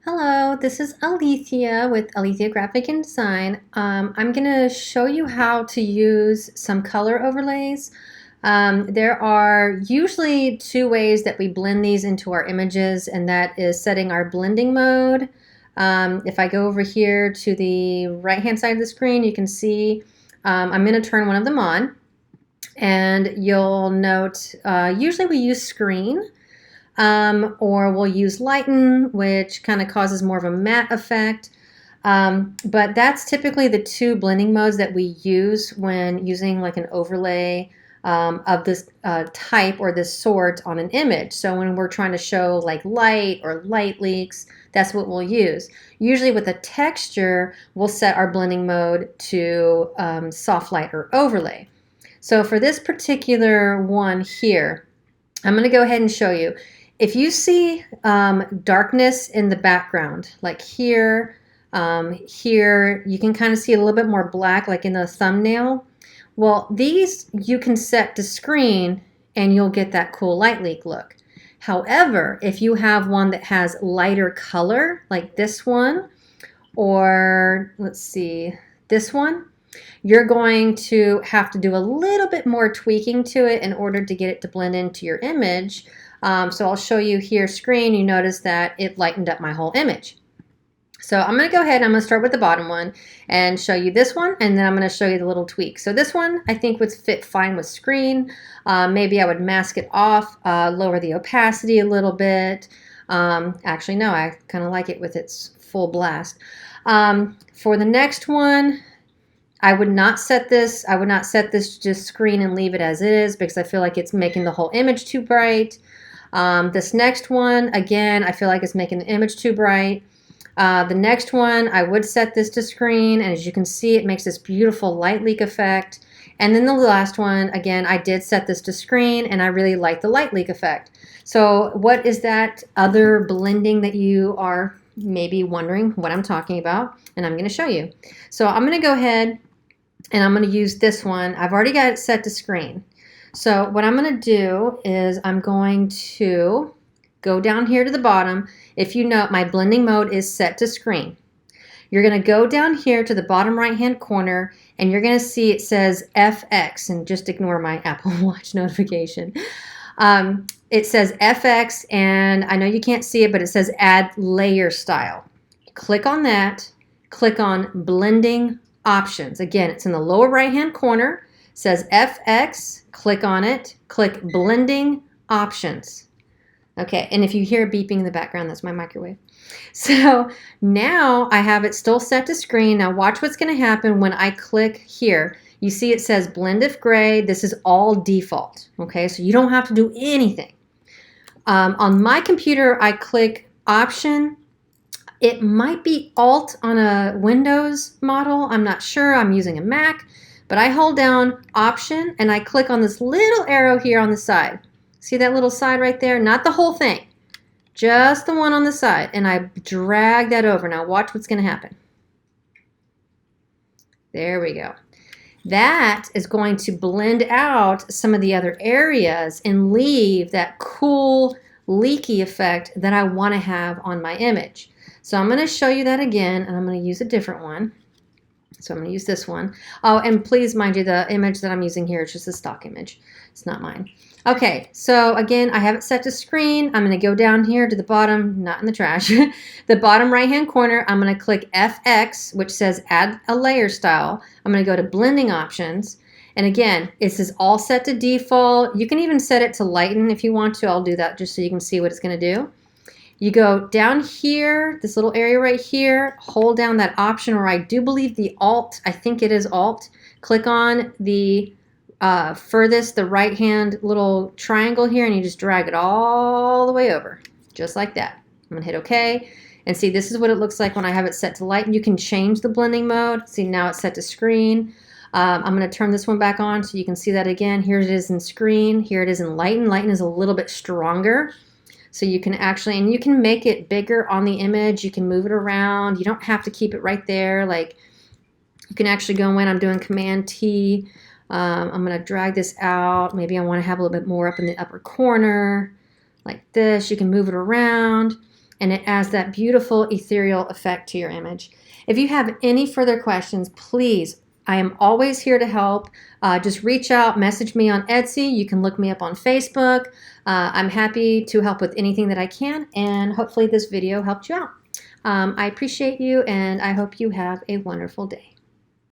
Hello, this is Alethea with Alethea Graphic and Design. I'm going to show you how to use some color overlays. There are usually two ways that we blend these into our images, and that is setting our blending mode. If I go over here to the right-hand side of the screen, you can see I'm going to turn one of them on, and you'll note usually we use screen. Or we'll use lighten, which kind of causes more of a matte effect. But that's typically the two blending modes that we use when using like an overlay of this type or this sort on an image. So when we're trying to show like light or light leaks, that's what we'll use. Usually with a texture, we'll set our blending mode to soft light or overlay. So for this particular one here, I'm going to go ahead and show you. If you see darkness in the background, like here, here, you can kind of see a little bit more black, like in the thumbnail. Well, these you can set to screen and you'll get that cool light leak look. However, if you have one that has lighter color, like this one, or let's see, this one, you're going to have to do a little bit more tweaking to it in order to get it to blend into your image. So I'll show you here screen. You notice that it lightened up my whole image. So I'm going to go ahead and I'm going to start with the bottom one and show you this one, and then I'm going to show you the little tweak. So this one I think would fit fine with screen. Maybe I would mask it off, lower the opacity a little bit. Actually, no, I kind of like it with its full blast. For the next one, I would not set this just screen and leave it as it is, because I feel like it's making the whole image too bright. This next one, again, I feel like it's making the image too bright. The next one, I would set this to screen, and as you can see, it makes this beautiful light leak effect. And then the last one, again, I did set this to screen, and I really like the light leak effect. So what is that other blending that you are maybe wondering what I'm talking about? And I'm going to show you. So I'm going to go ahead and I'm going to use this one. I've already got it set to screen. So what I'm going to do is I'm going to go down here to the bottom. If you note, my blending mode is set to screen. You're going to go down here to the bottom right hand corner, and you're going to see it says FX, and just ignore my Apple Watch notification. It says FX, and I know you can't see it, but it says add layer style. Click on that. Click on blending options. Again, it's in the lower right hand corner. It says FX. Click on it. Click blending options. Okay, and if you hear beeping in the background, that's my microwave. So now I have it still set to screen. Now watch what's going to happen when I click here. You see it says blend if gray. This is all default. Okay, so you don't have to do anything. On my computer, I click option. It might be Alt on a Windows model. I'm not sure. I'm using a Mac. But I hold down Option and I click on this little arrow here on the side. See that little side right there? Not the whole thing. Just the one on the side. And I drag that over. Now watch what's going to happen. There we go. That is going to blend out some of the other areas and leave that cool leaky effect that I want to have on my image. So I'm going to show you that again, and I'm going to use a different one. So I'm going to use this one. Oh, and please mind you, the image that I'm using here is just a stock image. It's not mine. Okay, so again, I have it set to screen. I'm going to go down here to the bottom, not in the trash, the bottom right-hand corner. I'm going to click FX, which says add a layer style. I'm going to go to blending options. And again, this is all set to default. You can even set it to lighten if you want to. I'll do that just so you can see what it's going to do. You go down here, this little area right here, hold down that option, or I do believe the Alt, I think it is Alt. Click on the furthest, the right hand little triangle here, and you just drag it all the way over, just like that. I'm gonna hit OK, and see, this is what it looks like when I have it set to light. You can change the blending mode. See, now it's set to screen. I'm going to turn this one back on so you can see that again. Here it is in screen. Here it is in lighten. Lighten is a little bit stronger. So you can actually, and you can make it bigger on the image. You can move it around. You don't have to keep it right there. Like, you can actually go in. I'm doing Command T. I'm going to drag this out. Maybe I want to have a little bit more up in the upper corner, like this. You can move it around. and it adds that beautiful ethereal effect to your image. If you have any further questions, please, I am always here to help. Just reach out, message me on Etsy. You can look me up on Facebook. I'm happy to help with anything that I can, and hopefully this video helped you out. I appreciate you, and I hope you have a wonderful day.